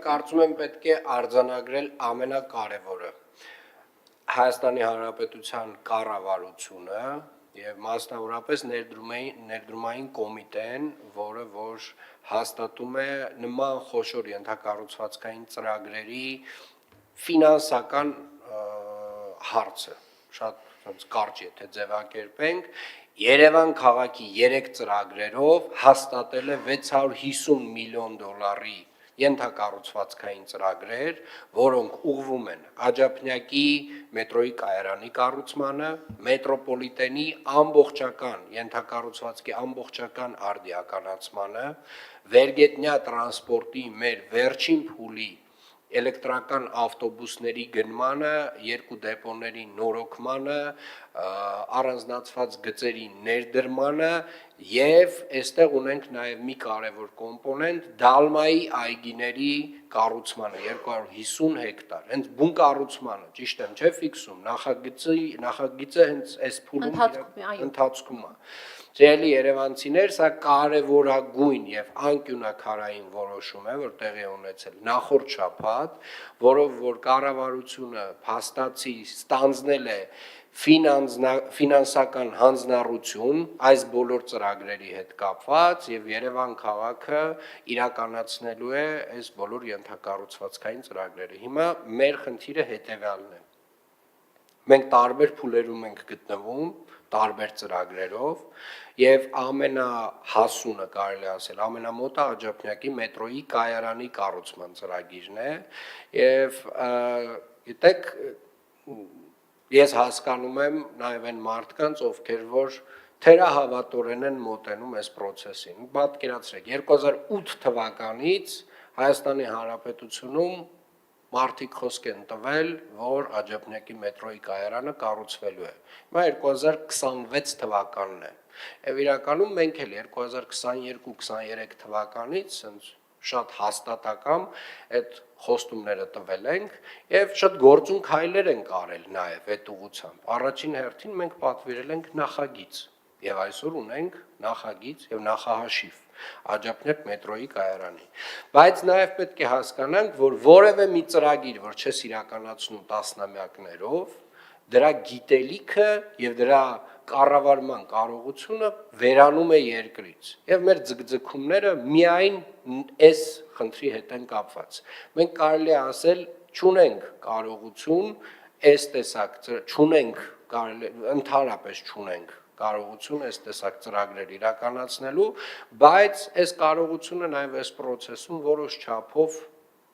կարծում եմ պետք է արձանագրել ամենակարևորը Հայաստանի Հանրապետության կառավարությունը եւ մասնավորապես ներդրումային կոմիտեն, որը որ հաստատում է նման խոշոր ենթակառուցվածքային ծրագրերի ֆինանսական հարցը, շատ կարճ եթե ձևակերպենք, Երևան քաղաքի 3 ծրագրերով հաստատել է 650 միլիոն դոլարի ենթակառուցվածքային ծրագրեր, որոնք ուղղվում են Աջափնյակի մետրոյի կայարանի կառուցմանը, մետրոպոլիտենի ամբողջական ենթակառուցվածքի ամբողջական արդիականացմանը, վերգետնյա տրանսպորտի մեր վերջին փուլի էլեկտրական ավտոբուսների գնմանը, 2 դեպոների նորոգմանը, առանձնացված գծերի ներդրմանը եւ այստեղ ունենք նաեւ մի կարևոր կոմպոնենտ Դալմայի այգիների կառուցմանը 250 հեկտար, հենց բուն կառուցմանը, ճիշտ եմ, չէ՞ ֆիքսում, նախագիծը հենց այս փուլում ընթացքում է։ Ձեելի երևանցիներ, սա կարևորագույն եւ անկյունակարային որոշում է, որ տեղի ունեցել նախորդ շաբաթ, որով որ կառավարությունը փաստացի ստանձնել է ֆինանսական հանձնառություն այս բոլոր ծրագրերի հետ կապված եւ Երևան քաղաքը իրականացնելու է այս բոլոր ենթակառուցվածքային ծրագրերը։ Հիմա մեր խնդիրը հետեւյալն է։ Մենք տարբեր փուլերում ենք գտնվում, տարբեր ծրագրերով եւ ամենահասունը կարելի ասել, ամենամոտը Աջափնյակի մետրոյի կայարանի կառուցման ծրագիրն է եւ գիտեք ես հասկանում եմ նաեւ այն մարդկանց, ովքեր որ թերահավատորեն են մոտենում այս process-ին։ Պատկերացրեք 2008 թվականից Հայաստանի Հանրապետությունում մարդիկ խոսք են տվել, որ Աջափնյակի մետրոյի կայարանը կառուցվելու է։ Հիմա 2026 թվականն է։ Եվ իրականում մենք էլ 2022-23 թվականից շատ հաստատակամ այդ խոստումները տվել ենք եւ շատ գործուն քայլեր ենք արել նաեւ այդ ուղղությամբ։ Առաջին հերթին մենք պատվիրել ենք նախագիծ եւ այսօր ունենք նախագիծ եւ նախահաշիվ Աջափնյակ մետրոյի կայարանի։ Բայց նաեւ պետք է հասկանանք, որ որևէ մի ծրագիր, որ չես իրականացնում տասնամյակներով, դրա գիտելիքը եւ դրա կառավարման կարողությունը վերանում է երկրից։ Եվ մեր ձգձգումները միայն այս խնդրի հետ են կապված։ Մենք կարելի է ասել, չունենք կարողություն այս տեսակ, չունենք ընդհանրապես չունենք կարողություն այս տեսակ ծրագրեր իրականացնելու, բայց այս կարողությունը նաև այս process-ում որոշ չափով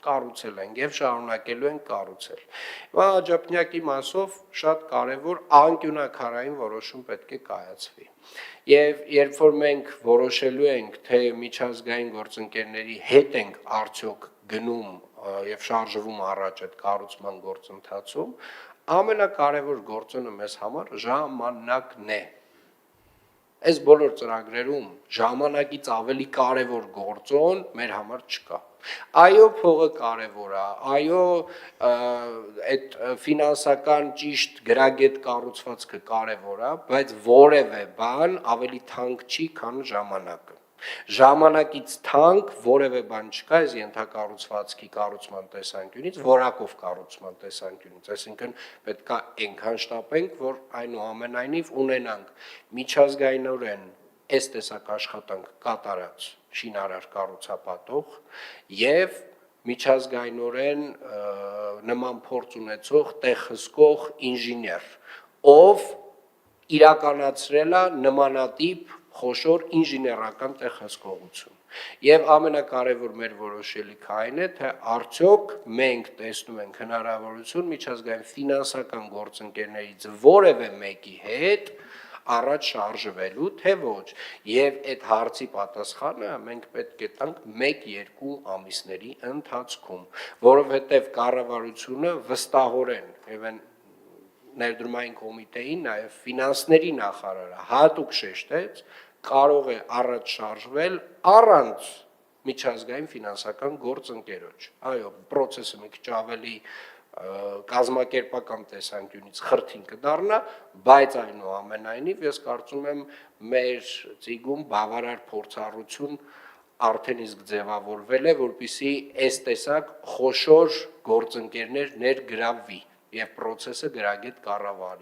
կառուցել ենք եւ շարունակելու ենք կառուցել։ Հիմա Աջափնյակի մասով շատ կարեւոր անկյունակարային որոշում պետք է կայացվի։ Եվ երբ որ մենք որոշելու ենք, թե միջազգային գործընկերների հետ ենք արդյոք գնում եւ շարժվում առաջ այդ կառուցման գործընթացում, ամենակարևոր գործոնը մեզ համար ժամանակն է։ Այս բոլոր ծրագրերում ժամանակից ավելի կարևոր գործոն մեր համար չկա։ Այո, փողը կարևոր է, այո, այդ ֆինանսական ճիշտ գրագետ կառուցվածքը կարևոր է, բայց որևէ բան ավելի թանկ չի, քան ժամանակը։ Ժամանակից թանկ որևէ բան չկա այս ենթակառուցվածքի կառուցման տեսանկյունից, որակով կառուցման տեսանկյունից, այսինքն պետք է այնքան շտապենք, որ այնուամենայնիվ ունենանք միջազգայինորեն այս տեսակ աշխատանք կատարած շինարար կառուցապատող եւ միջազգայինորեն նման փորձ ունեցող տեխնիկող ինժեներ, ով իրականացրել է նմանատիպ խոշոր ինժեներական տեխնիկողություն։ Եվ ամենակարևոր մեր որոշելիքը այն է, թե արդյոք մենք տեսնում ենք հնարավորություն միջազգային ֆինանսական գործընկերներից որևէ մեկի հետ առաջ շարժվելու, թե ոչ, եւ այդ հարցի պատասխանը մենք պետք է տանք 1-2 ամիսների ընթացքում, որովհետեւ կառավարությունը վստահորեն եւ այն ներդրումային կոմիտեին, նաեւ ֆինանսների նախարարը հատուկ շեշտեց, կարող է առաջ շարժվել առանց միջազգային ֆինանսական գործընկերոջ։ Այո, process-ը մի քիչ ավելի կազմակերպական տեսանկյունից խրթին կդառնա, բայց այնուամենայնիվ ես կարծում եմ մեր ծիգում բավարար փորձառություն արդեն իսկ ձևավորվել է, որպեսզի այս տեսակ խոշոր գործընկերներ ներգրավվի եւ process-ը գրագետ կառավարի։